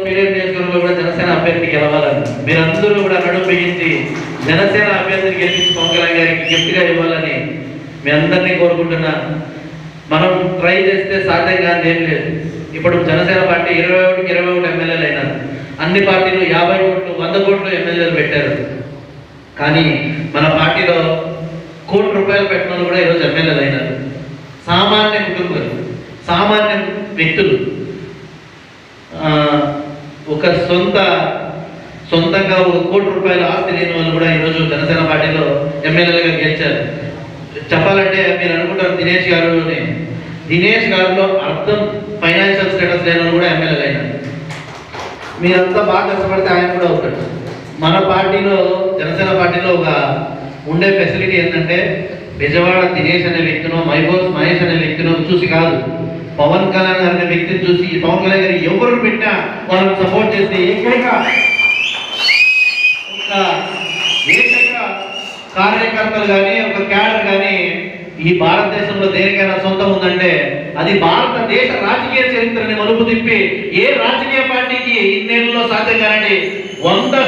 Period నియోజకవర్గంలో కూడా జనసేన అభ్యర్థి గెలవాలని మీరందరూ కూడా నడుము బిగించి జనసేన అభ్యర్థిని గెలిపించి పవన్ కళ్యాణ్ గారికి గిఫ్ట్గా ఇవ్వాలని మీ అందరినీ కోరుకుంటున్నా. మనం ట్రై చేస్తే సాధ్యం కాదు ఏం లేదు. ఇప్పుడు జనసేన పార్టీ 21 ఎమ్మెల్యేలు అయినారు. అన్ని పార్టీలు 50 కోట్లు 100 కోట్లు ఎమ్మెల్యేలు పెట్టారు. కానీ మన పార్టీలో ₹1 కోటి పెట్టిన కూడా ఈరోజు ఎమ్మెల్యేలు అయినారు. సామాన్య కుటుంబాలు, సామాన్య వ్యక్తులు ఒక సొంతంగా ₹1 కోటి ఆస్తి లేని వాళ్ళు కూడా ఈరోజు జనసేన పార్టీలో ఎమ్మెల్యేలుగా గెలిచారు. చెప్పాలంటే మీరు అనుకుంటారు దినేష్ గారిలో అర్థం ఫైనాన్షియల్ స్టేటస్ లేని కూడా ఎమ్మెల్యేలు అయినారు. మీరంతా బాగా కష్టపడితే ఆయన కూడా అవుతాడు. మన పార్టీలో జనసేన పార్టీలో ఒక ఉండే ఫెసిలిటీ ఏంటంటే విజయవాడ దినేష్ అనే వ్యక్తినో మైబోస్ మహేష్ అనే వ్యక్తినో చూసి కాదు, పవన్ కళ్యాణ్ గారు అనే వ్యక్తిని చూసి పవన్ కళ్యాణ్ గారు ఎవరు పెట్టినా వాళ్ళని సపోర్ట్ చేస్తే ఏకైక కార్యకర్తలు కానీ ఒక క్యాడర్ కానీ ఈ భారతదేశంలో దేనికైనా సొంతం ఉందంటే అది భారతదేశ రాజకీయ చరిత్రని మలుపు తిప్పి ఏ రాజకీయ పార్టీకి ఇన్నేళ్లలో సాధ్యం కానండి 100